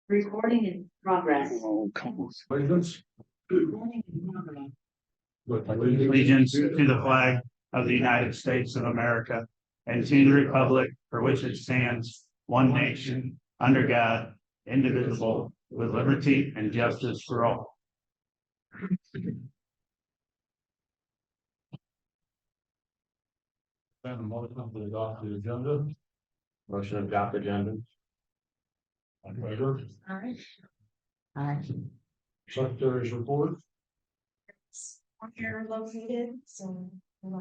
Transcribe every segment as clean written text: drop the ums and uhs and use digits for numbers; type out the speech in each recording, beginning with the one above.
Recording in progress. Oh, come on. Allegiance Recording in progress. with Allegiance to the flag of the United States of America and to the republic for which it stands, one nation, under God, indivisible, with liberty and justice for all. And a motion to adopt the agenda. Motion to adopt agenda. On favor, Aye. Aye. secretary's report. On here located, so we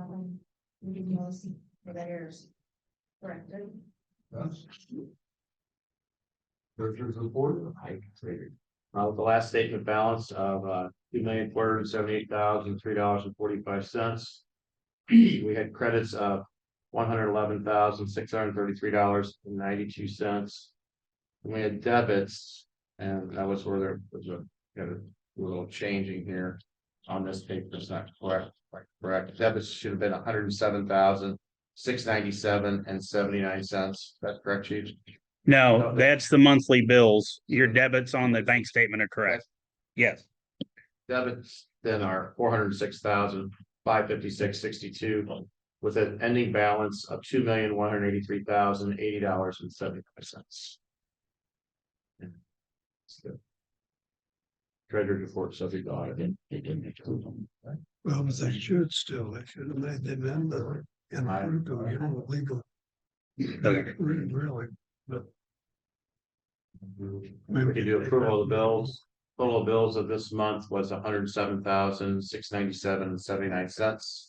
can use for that errors. Corrected. Yes. Treasurer's report. With the last statement balance of $2,478,003.45. We had credits of $111,633.92. And we had debits, and that was where there was a little changing here on this paper. It's not correct. Debits should have been $107,697.79. That's correct, Chief? No, that's the monthly bills. Your debits on the bank statement are correct. Yes. Debits then are $406,556.62 with an ending balance of $2,183,080.75. Treasurer's report subject to audit. Well, but they should still, they should have made the amendment and approved them, you know, legal. Really, but. We could do approval of the bills. Total of bills of this month was $107,697.79.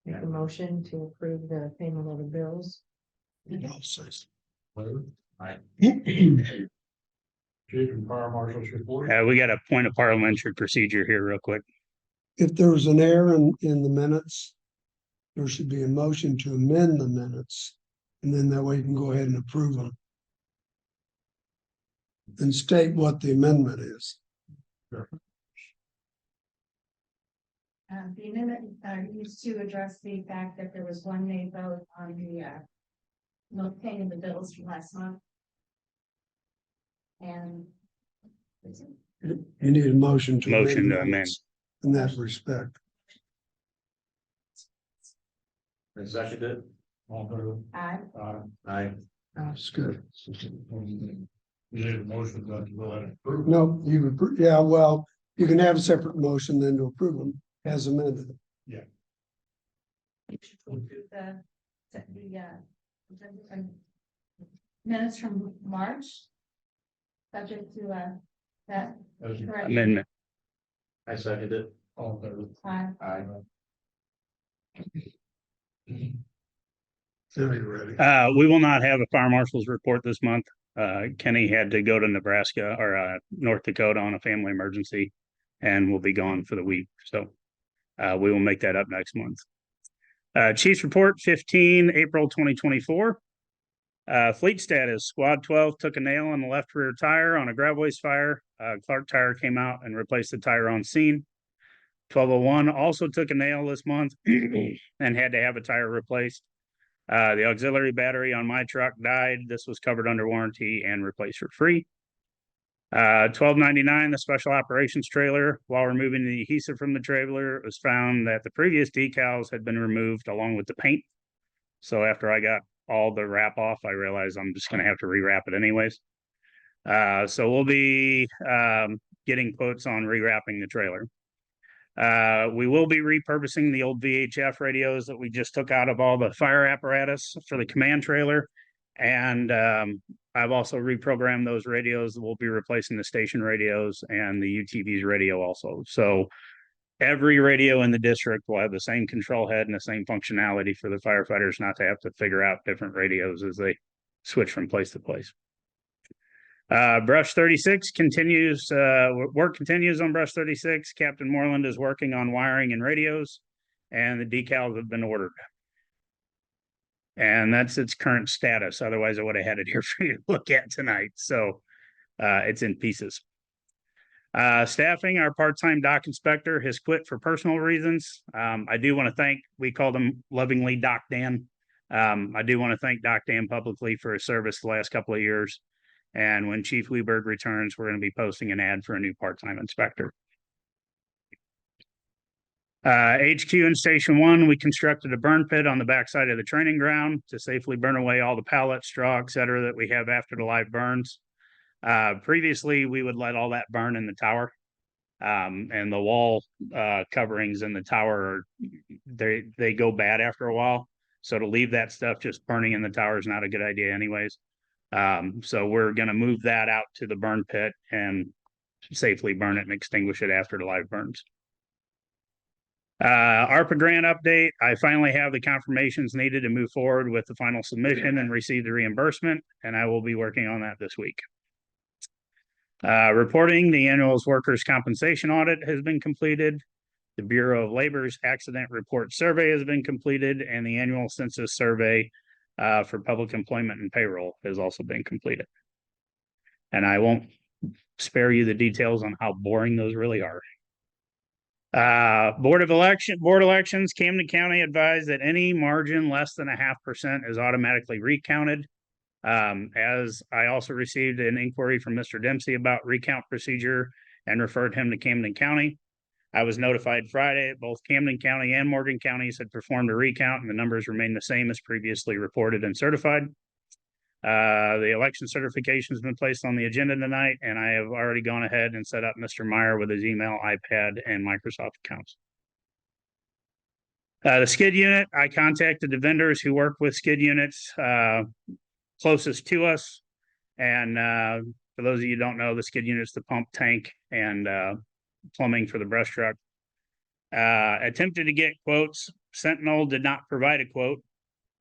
Make a motion to approve the payment of the bills. I'll say so. Right. Chief and Fire Marshal's report. We got a point of parliamentary procedure here real quick. If there was an error in the minutes, there should be a motion to amend the minutes. And then that way you can go ahead and approve them. And state what the amendment is. The amendment used to address the fact that there was one nay vote on the not paying the bills from last month. And You need a motion to. Motion to the amend. minutes In that respect. And seconded. All in favor? I Aye. That's good. You need a motion to go ahead and approve. No, you would, yeah, well, you can have a separate motion then to approve them as amended. you should approve the minutes from March. Subject to that. As you- Correct. Amendment. I seconded. All in favor? Aye. Now you're ready. We will not have a fire marshal's report this month. Kenny had to go to Nebraska or North Dakota on a family emergency and will be gone for the week. So we will make that up next month. Chief's report 15 April 2024. Fleet status: Squad 12 took a nail on the left rear tire on a grab waste fire. Clark Tire came out and replaced the tire on scene. 1201 also took a nail this month and had to have a tire replaced. The auxiliary battery on my truck died. This was covered under warranty and replaced for free. 1299, the special operations trailer. While removing the adhesive from the trailer, it was found that the previous decals had been removed along with the paint. So after I got all the wrap off, I realized I'm just going to have to rewrap it anyways. So we'll be getting quotes on rewrapping the trailer. We will be repurposing the old VHF radios that we just took out of all the fire apparatus for the command trailer. And I've also reprogrammed those radios. We'll be replacing the station radios and the UTV's radio also. So every radio in the district will have the same control head and the same functionality for the firefighters not to have to figure out different radios as they switch from place to place. Brush 36 continues, work continues on Brush 36. Captain Moreland is working on wiring and radios, and the decals have been ordered. And that's its current status. Otherwise, I would have had it here for you to look at tonight. So it's in pieces. Staffing, our part-time dock inspector has quit for personal reasons. I do want to thank, we called him lovingly Doc Dan. I do want to thank Doc Dan publicly for his service the last couple of years. And when Chief Weberg returns, we're going to be posting an ad for a new part-time inspector. HQ in Station 1, we constructed a burn pit on the backside of the training ground to safely burn away all the pallets, straw, et cetera, that we have after the live burns. Previously, we would let all that burn in the tower. And the wall coverings in the tower, they go bad after a while. So to leave that stuff just burning in the tower is not a good idea anyways. So we're going to move that out to the burn pit and safely burn it and extinguish it after the live burns. ARPA grant update. I finally have the confirmations needed to move forward with the final submission and receive the reimbursement, and I will be working on that this week. Reporting, the annual workers' compensation audit has been completed. The Bureau of Labor's accident report survey has been completed, and the annual census survey for public employment and payroll has also been completed. And I won't spare you the details on how boring those really are. Board elections, Camden County advised that any margin less than 0.5% is automatically recounted. As I also received an inquiry from Mr. Dempsey about recount procedure and referred him to Camden County. I was notified Friday that both Camden County and Morgan counties had performed a recount and the numbers remain the same as previously reported and certified. The election certification has been placed on the agenda tonight, and I have already gone ahead and set up Mr. Meyer with his email, iPad, and Microsoft accounts. The skid unit, I contacted the vendors who work with skid units closest to us. And for those of you who don't know, the skid unit is the pump, tank, and plumbing for the brush truck. Attempted to get quotes. Sentinel did not provide a quote.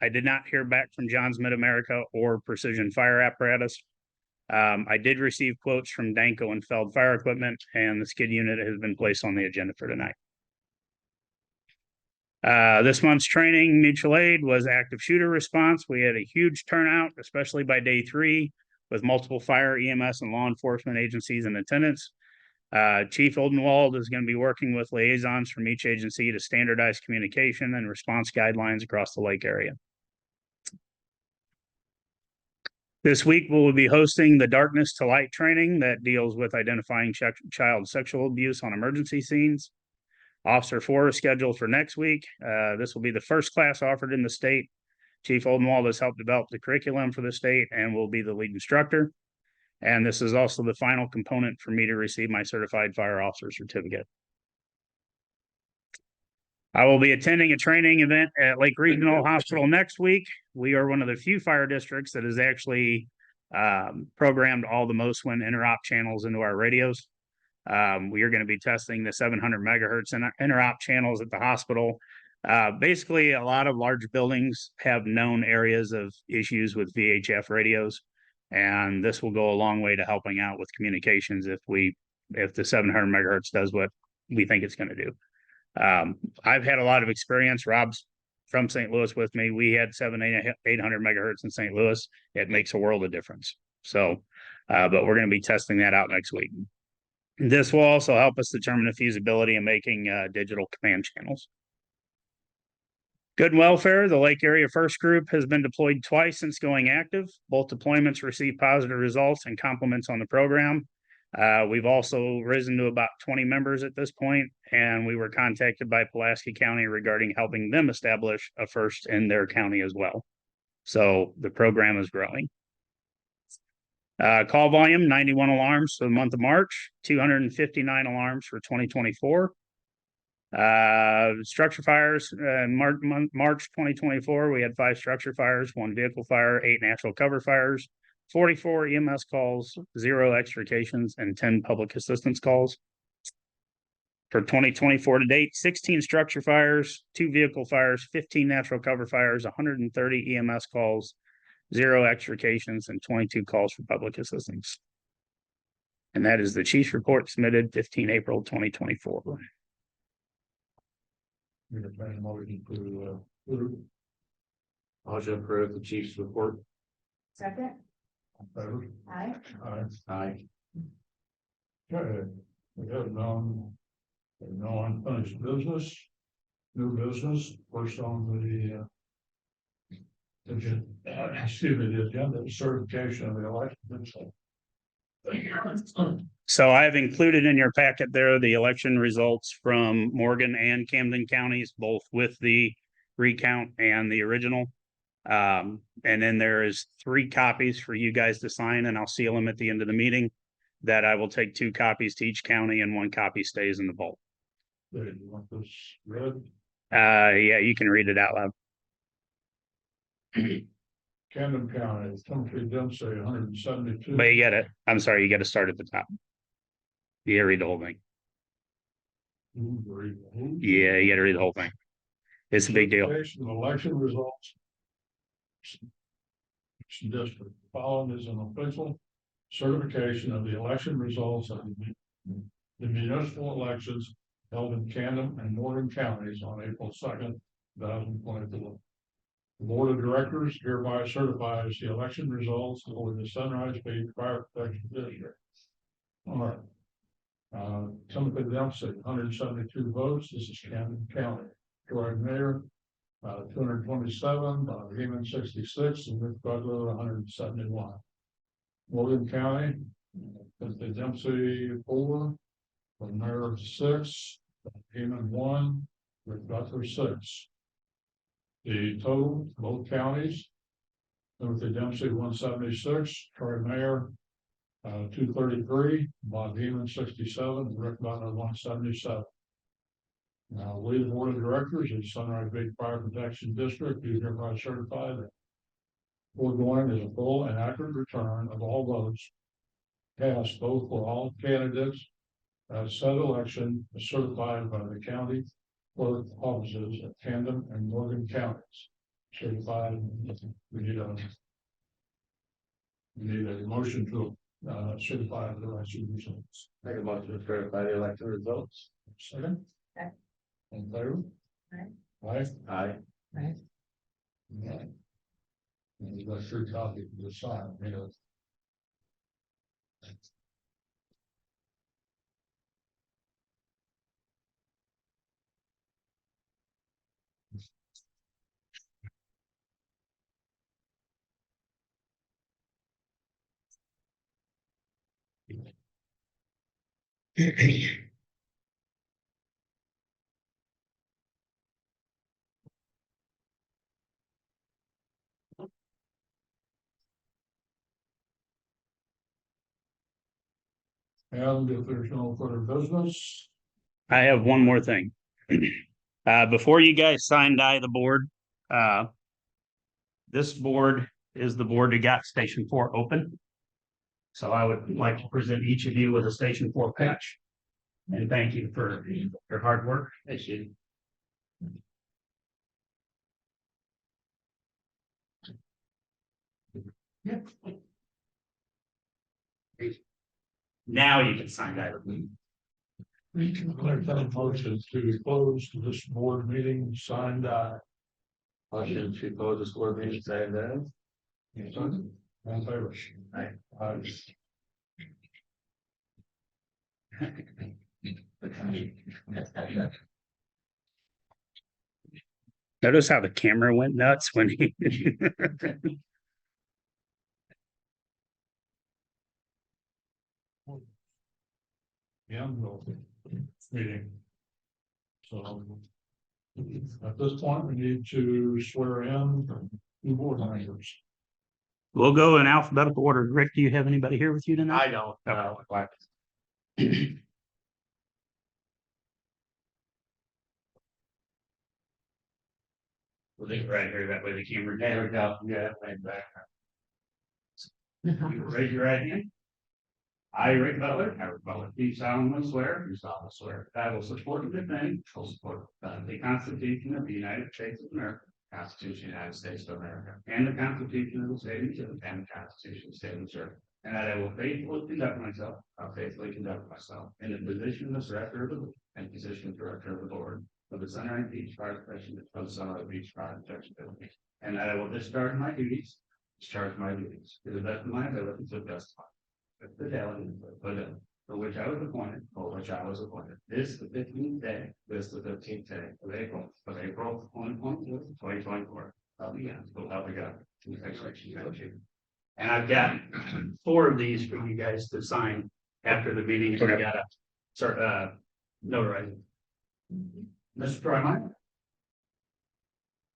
I did not hear back from John's Mid-America or Precision Fire Apparatus. I did receive quotes from Danco and Feld Fire Equipment, and the skid unit has been placed on the agenda for tonight. This month's training, mutual aid, was active shooter response. We had a huge turnout, especially by day 3, with multiple fire, EMS, and law enforcement agencies in attendance. Chief Oldenwald is going to be working with liaisons from each agency to standardize communication and response guidelines across the lake area. This week, we'll be hosting the Darkness to Light training that deals with identifying child sexual abuse on emergency scenes. Officer 4 is scheduled for next week. This will be the first class offered in the state. Chief Oldenwald has helped develop the curriculum for the state and will be the lead instructor. And this is also the final component for me to receive my certified fire officer certificate. I will be attending a training event at Lake Regional Hospital next week. We are one of the few fire districts that has actually programmed all the MOSWIN interop channels into our radios. We are going to be testing the 700 megahertz interop channels at the hospital. Basically, a lot of large buildings have known areas of issues with VHF radios, and this will go a long way to helping out with communications if the 700 megahertz does what we think it's going to do. I've had a lot of experience. Rob's from St. Louis with me. We had 800 megahertz in St. Louis. It makes a world of difference. So, but we're going to be testing that out next week. This will also help us determine the feasibility of making digital command channels. Good and Welfare, the Lake Area First Group has been deployed twice since going active. Both deployments received positive results and compliments on the program. We've also risen to about 20 members at this point, and we were contacted by Pulaski County regarding helping them establish a first in their county as well. So the program is growing. Call volume, 91 alarms for the month of March, 259 alarms for 2024. Structure fires, March 2024, we had 5 structure fires, 1 vehicle fire, 8 natural cover fires, 44 EMS calls, 0 extrications, and 10 public assistance calls. For 2024 to date, 16 structure fires, 2 vehicle fires, 15 natural cover fires, 130 EMS calls, 0 extrications, and 22 calls for public assistance. And that is the chief's report submitted 15 April 2024. Motion to approve the chief's report. Second, aye. Aye. Okay, we have no unfinished business, new business, first on the agenda, the agenda certification of the election. So I've included in your packet there the election results from Morgan and Camden counties, both with the recount and the original. And then there is 3 copies for you guys to sign, and I'll seal them at the end of the meeting. That I will take 2 copies to each county and 1 copy stays in the vault. You want this read? Yeah, you can read it out loud. Camden County, Timothy Dempsey, 172. But you get it. I'm sorry, you got to start at the top. You gotta read the whole thing. Yeah, you gotta read the whole thing. It's a big deal. Certification of election results. District, following is an official certification of the election results of the municipal elections held in Camden and Morgan counties on April 2nd, 2024. The board of directors hereby certifies the election results for the Sunrise Beach Fire Protection District. All right. Timothy Dempsey, 172 votes. This is Camden County. Troy Mayor, 227, Heman 66, and Rick Butler 171. Morgan County, Timothy Dempsey 4, the Mayor 6, Heman 1, Rick Butler 6. The total, both counties, Timothy Dempsey 176, Troy Mayor 233, Bob Heman 67, Rick Butler 177. Now, we, the board of directors of Sunrise Beach Fire Protection District, do hereby certify that foregoing is a full and accurate return of all votes cast both for all candidates as said election is certified by the county clerk offices of Camden and Morgan counties. Certified, we need a motion to certify the election results. Make a motion to certify the election results. Second. Second. In favor? Aye. Aye. Aye. Right. Aye. And you got 3 copies of the sign, you know. And if there's no further business, I have one more thing. Before you guys sign die the board, this board is the board that got Station 4 open. So I would like to present each of you with a Station 4 patch. And thank you for your hard work. Thank you. Now you can sign that. we can collect that motion to close this board meeting, signed, Motion to close this board meeting, say then. in favor. Aye. Aye. Notice how the camera went nuts when he. Yeah, meeting. So at this point, we need to swear in 2 board members. We'll go in alphabetical order. Rick, do you have anybody here with you tonight? I don't, We'll leave it right here. That way the camera. There we go, yeah, right back. Raise your right hand. I, Rick Butler, do solemnly swear You solemnly swear. that I will support and defend Full support. the Constitution of the United States of America Constitution of the United States of America. and the Constitution of the State of Missouri, And the Constitution of the State of Missouri. and that I will faithfully conduct myself I'll faithfully conduct myself in the position of Director of the in position of Director of the Board of the Sunrise Beach Fire Protection of the Sunrise Beach Fire Protection District. and that I will discharge my duties Discharge my duties to the best of my ability to the best of fidelity, my ability, for which I was appointed. for which I was appointed. This the 15th day This the 15th day of April of April 2022. 2024. I'll begin. So help me God. Congratulations. And I've got 4 of these for you guys to sign after the meeting. I gotta start, notarizing. Mr. Frymeyer?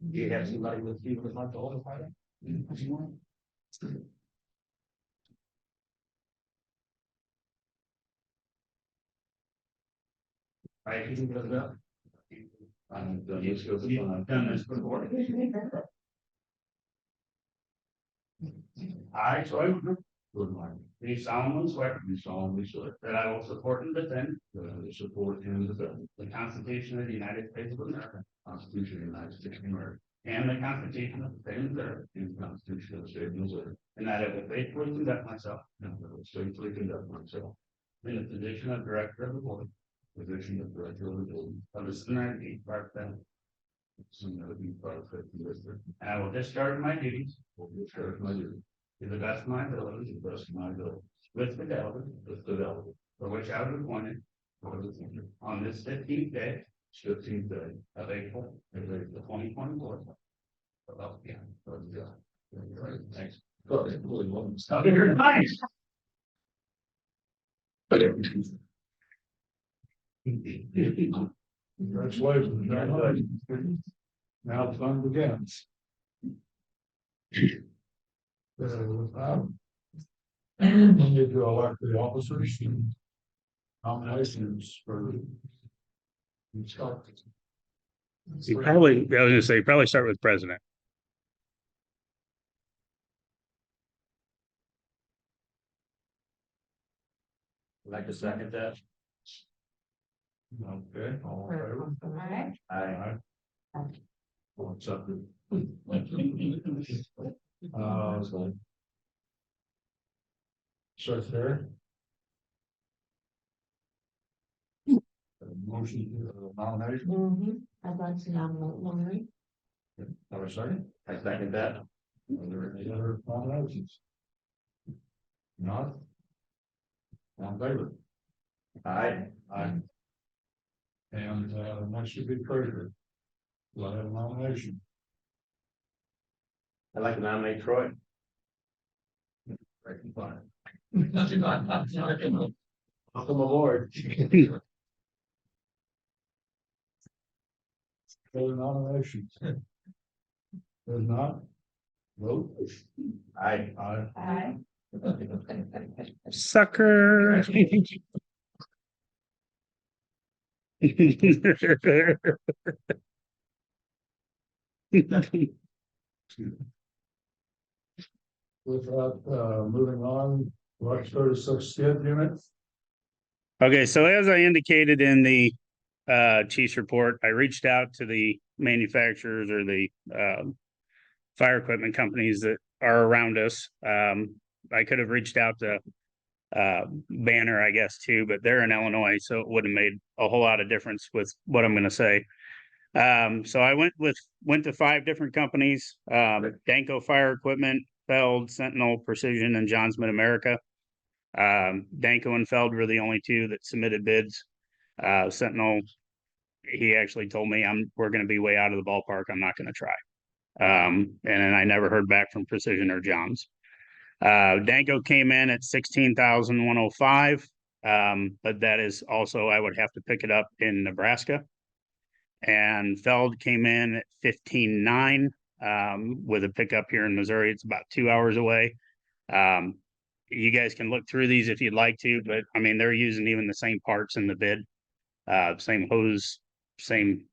Do you have somebody with you with like the oil fire? Right, you can go to that. I've done this before. I, Troy Woodline, do solemnly swear that I will support and defend the Constitution of the United States of America, and the Constitution of the State of Missouri, and that I will faithfully conduct myself in the position of Director of the Board of the Cincinnati Park Family. And I will discharge my duties to the best of my ability, with fidelity, for which I was appointed on this 15th day of April, 2024. Thanks. Oh, you're nice. Congratulations. Now the fun begins. With that, we need to elect the officers and nominations for. You probably, I was gonna say, probably start with president. Like to second that? Okay, all in favor? Alright. Aye. All accepted. Secretary. Motion nomination. I'd like to nominate Lori. Have a second? I second that. Are there any other nominations? Not? All in favor? Aye. Aye. And next should be treasurer. Do I have a nomination? I'd like to nominate Troy. Fine. Welcome aboard. Other nominations? There's not? Vote. Aye. Aye. Aye. Sucker. With that, moving on, Rock 36 skid unit. Okay, so as I indicated in the chief's report, I reached out to the manufacturers or the fire equipment companies that are around us. I could have reached out to Banner, I guess, too, but they're in Illinois, so it would have made a whole lot of difference with what I'm going to say. So I went to 5 different companies: Danco Fire Equipment, Feld, Sentinel, Precision, and Johns Mid America. Danco and Feld were the only 2 that submitted bids. Sentinel, he actually told me we're going to be way out of the ballpark. I'm not going to try. And then I never heard back from Precision or Johns. Danco came in at $16,105. But that is also, I would have to pick it up in Nebraska. And Feld came in at $15,900, with a pickup here in Missouri. It's about 2 hours away. You guys can look through these if you'd like to, but I mean, they're using even the same parts in the bid, same hose, same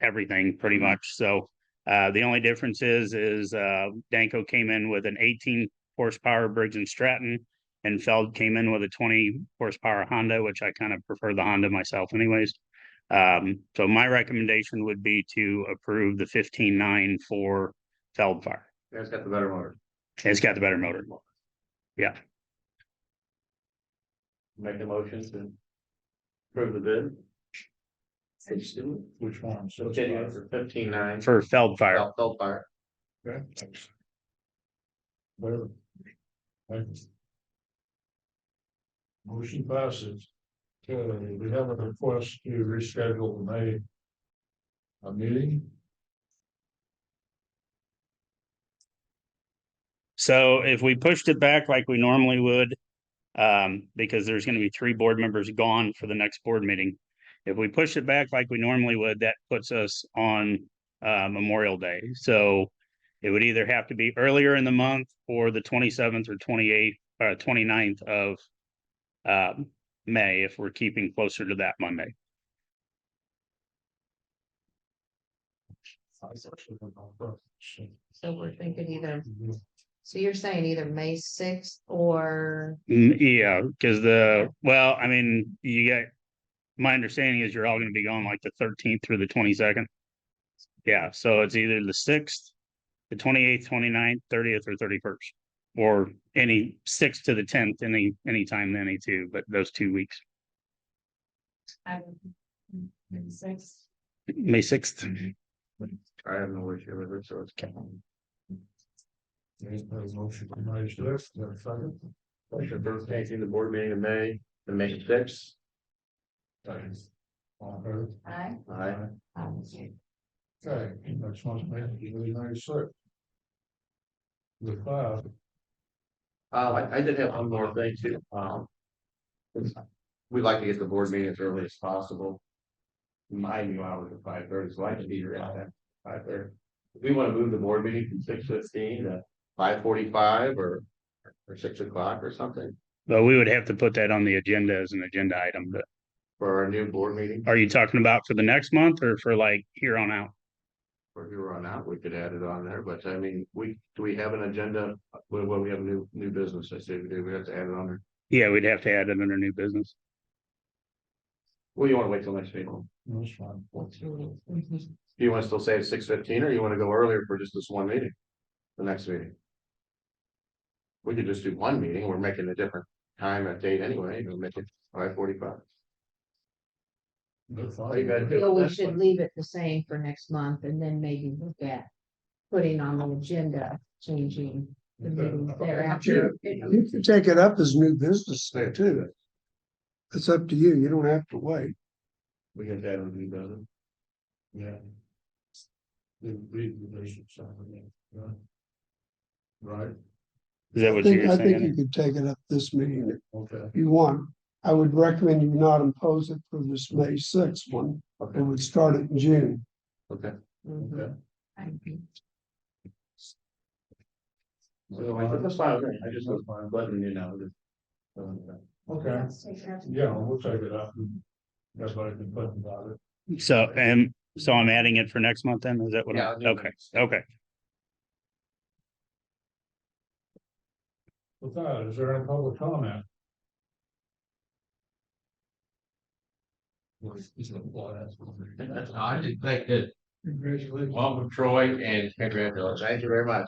everything pretty much. So the only difference is Danco came in with an 18 horsepower Briggs and Stratton, and Feld came in with a 20 horsepower Honda, which I kind of prefer the Honda myself anyways. So my recommendation would be to approve the 15,900 for Feld Fire. It's got the better motor. It's got the better motor. Yeah. Make a motion to approve the bid. Which one? Okay, for 15,900. For Feld Fire. Feld Fire. Okay. Thanks. There. Thanks. Motion passes. Okay, we have a request to reschedule the May meeting. So if we pushed it back like we normally would, because there's gonna be 3 board members gone for the next board meeting. If we push it back like we normally would, that puts us on Memorial Day. So it would either have to be earlier in the month or the 27th or 28th, 29th of May, if we're keeping closer to that Monday. So we're thinking either, so you're saying either May sixth or, Yeah, because well, I mean, my understanding is you're all gonna be going like the 13th through the 22nd. Yeah, so it's either the 6th, the 28th, 29th, 30th, or 31st. Or any 6th to the 10th, any time then, any two, but those 2 weeks. Six. May 6th. I have no issue with it, so it's. There's motion for May 6th, there's a second. Motion for changing the board meeting in May, to May 6th. Second. All in favor? Aye. Aye. Okay, next month's meeting is May 6th. With that, I did have one more thing too, we'd like to get the board meeting as early as possible. My new hours at 5:30, so I can be here at 5:30. We want to move the board meeting from 6:15 to 5:45 or 6 o'clock or something But we would have to put that on the agenda as an agenda item, but for our new board meeting. are you talking about for the next month or for like here on out? Or if you run out, we could add it on there, but I mean, do we have an agenda? Well, we have new business, I say we do, we have to add it on there. Yeah, we'd have to add it under new business. Well, you want to wait till next meeting? that's fine. Do you want to still say it's 6:15 or you want to go earlier for just this one meeting? The next meeting? We could just do one meeting, we're making a different time and date anyway, we'll make it 5:45. That's Oh, you fine. gotta do- so we that's should fine. leave it the same for next month and then maybe look at putting on the agenda, changing the meeting thereafter. You can take it up as new business there too. It's up to you. You don't have to wait. We can add on new business. Yeah. The relationship, yeah. Right, Is that I what think, you're I think you saying? could take it up this meeting okay. if you want. I would recommend you not impose it for this May 6th one. It Okay, would start it in June. okay. Okay. So that's fine, with me. I just was letting you know that. Okay, Let's take it out. yeah, we'll take it up. Everybody can put about it. So I'm adding it for next month then? Is that what? Yeah, I'll do Okay, next. okay. With that, is there any public comment? I just think that, Congratulations. welcome Troy and congratulations. Thank you very much.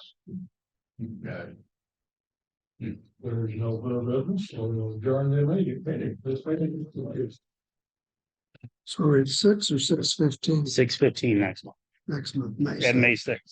There's no further business, so we'll adjourn the meeting. This meeting is. So it's 6 or 6:15 6:15 next month, next month, May at 6th. May 6th.